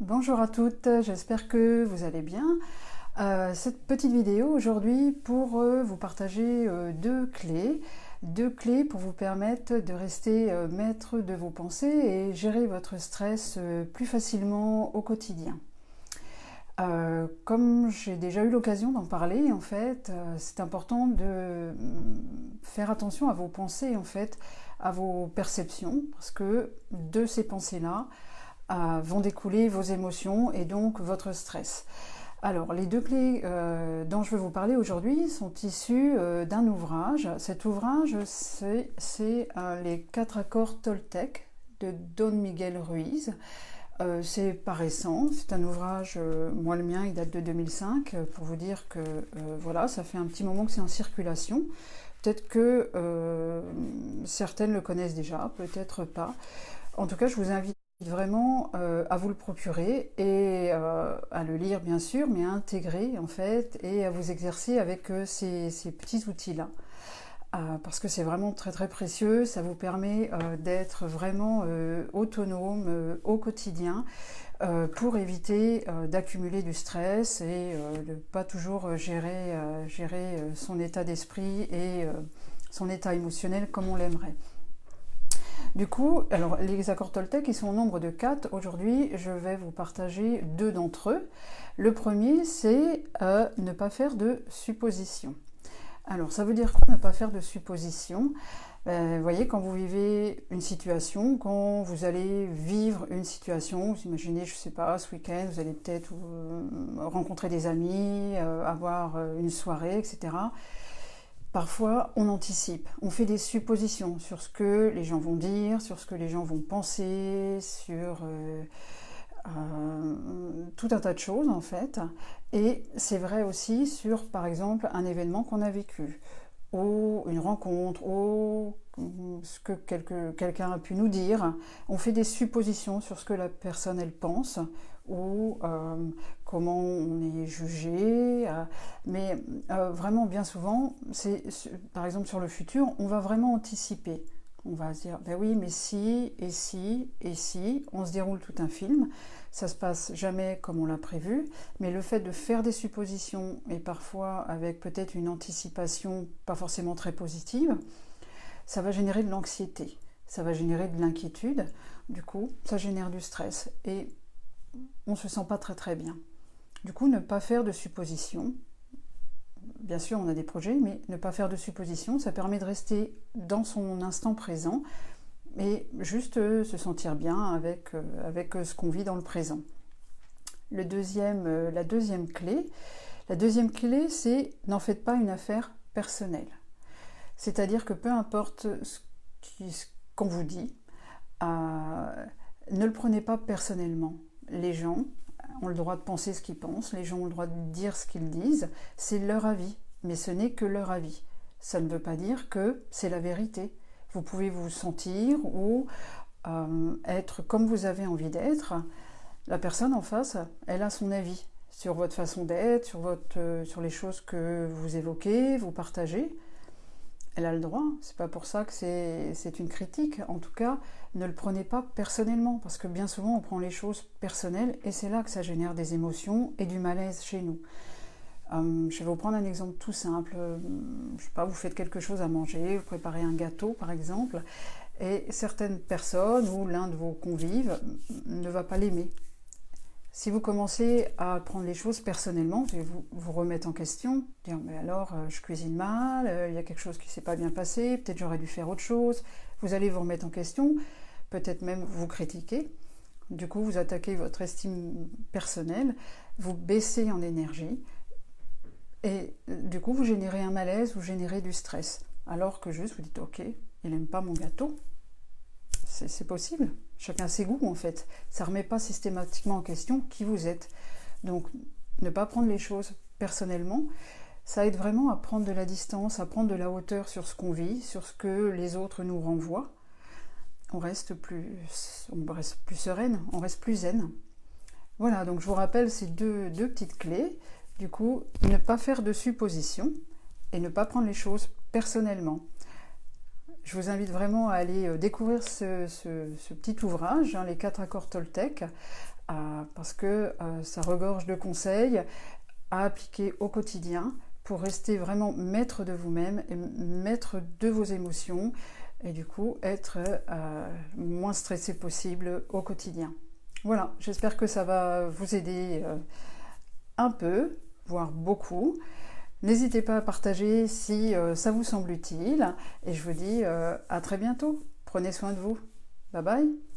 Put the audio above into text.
Bonjour à toutes, j'espère que vous allez bien. Cette petite vidéo aujourd'hui pour vous partager deux clés pour vous permettre de rester maître de vos pensées et gérer votre stress plus facilement au quotidien. Comme j'ai déjà eu l'occasion d'en parler, en fait, c'est important de faire attention à vos pensées, en fait, à vos perceptions, parce que de ces pensées-là, vont découler vos émotions et donc votre stress. Alors, les deux clés dont je vais vous parler aujourd'hui sont issues d'un ouvrage. Cet ouvrage, c'est les 4 accords Toltec de Don Miguel Ruiz. C'est pas récent, c'est un ouvrage, moi le mien il date de 2005, pour vous dire que voilà, ça fait un petit moment que c'est en circulation. Peut-être que certaines le connaissent déjà, peut-être pas. En tout cas, je vous invite vraiment à vous le procurer et à le lire bien sûr, mais à intégrer en fait et à vous exercer avec ces petits outils-là. Parce que c'est vraiment très très précieux, ça vous permet d'être vraiment autonome au quotidien pour éviter d'accumuler du stress et de ne pas toujours gérer son état d'esprit et son état émotionnel comme on l'aimerait. Du coup, alors les accords Toltec, ils sont au nombre de 4. Aujourd'hui, je vais vous partager 2 d'entre eux. Le premier, c'est ne pas faire de suppositions. Alors, ça veut dire quoi ne pas faire de suppositions? Vous voyez, quand vous vivez une situation, quand vous allez vivre une situation, vous imaginez, je ne sais pas, ce week-end, vous allez peut-être rencontrer des amis, avoir une soirée, etc. Parfois, on anticipe, on fait des suppositions sur ce que les gens vont dire, sur ce que les gens vont penser, sur tout un tas de choses en fait. Et c'est vrai aussi sur, par exemple, un événement qu'on a vécu, ou une rencontre, ou ce que quelqu'un a pu nous dire. On fait des suppositions sur ce que la personne elle pense, ou comment on est jugé, mais vraiment bien souvent, par exemple sur le futur, on va vraiment anticiper. On va se dire, ben oui, mais si, et si, et si, on se déroule tout un film, ça se passe jamais comme on l'a prévu, mais le fait de faire des suppositions, et parfois avec peut-être une anticipation pas forcément très positive, ça va générer de l'anxiété, ça va générer de l'inquiétude, du coup, ça génère du stress, et on ne se sent pas très très bien. Du coup, ne pas faire de suppositions. Bien sûr, on a des projets, mais ne pas faire de suppositions, ça permet de rester dans son instant présent et juste se sentir bien avec ce qu'on vit dans le présent. La deuxième clé, c'est n'en faites pas une affaire personnelle. C'est-à-dire que peu importe ce qu'on vous dit, ne le prenez pas personnellement. Les gens ont le droit de penser ce qu'ils pensent, les gens ont le droit de dire ce qu'ils disent, c'est leur avis, mais ce n'est que leur avis. Ça ne veut pas dire que c'est la vérité. Vous pouvez vous sentir ou être comme vous avez envie d'être. La personne en face, elle a son avis sur votre façon d'être, sur les choses que vous évoquez, vous partagez. Elle a le droit, c'est pas pour ça que c'est une critique. En tout cas, ne le prenez pas personnellement, parce que bien souvent on prend les choses personnelles et c'est là que ça génère des émotions et du malaise chez nous. Je vais vous prendre un exemple tout simple. Je sais pas, vous faites quelque chose à manger, vous préparez un gâteau par exemple, et certaines personnes ou l'un de vos convives ne va pas l'aimer. Si vous commencez à prendre les choses personnellement, vous remettre en question, dire mais alors je cuisine mal, il y a quelque chose qui ne s'est pas bien passé, peut-être j'aurais dû faire autre chose, vous allez vous remettre en question, peut-être même vous critiquer, du coup vous attaquez votre estime personnelle, vous baissez en énergie, et du coup vous générez un malaise, vous générez du stress, alors que juste vous dites ok, il n'aime pas mon gâteau, c'est possible, chacun ses goûts en fait, ça ne remet pas systématiquement en question qui vous êtes. Donc ne pas prendre les choses personnellement, ça aide vraiment à prendre de la distance, à prendre de la hauteur sur ce qu'on vit, sur ce que les autres nous renvoient. On reste plus sereine, on reste plus zen. Voilà, donc je vous rappelle ces deux petites clés. Du coup, ne pas faire de suppositions et ne pas prendre les choses personnellement. Je vous invite vraiment à aller découvrir ce petit ouvrage, les 4 accords Toltec. parce que ça regorge de conseils à appliquer au quotidien pour rester vraiment maître de vous-même et maître de vos émotions et du coup être moins stressé possible au quotidien. Voilà, j'espère que ça va vous aider un peu, voire beaucoup. N'hésitez pas à partager si ça vous semble utile et je vous dis à très bientôt. Prenez soin de vous. Bye bye.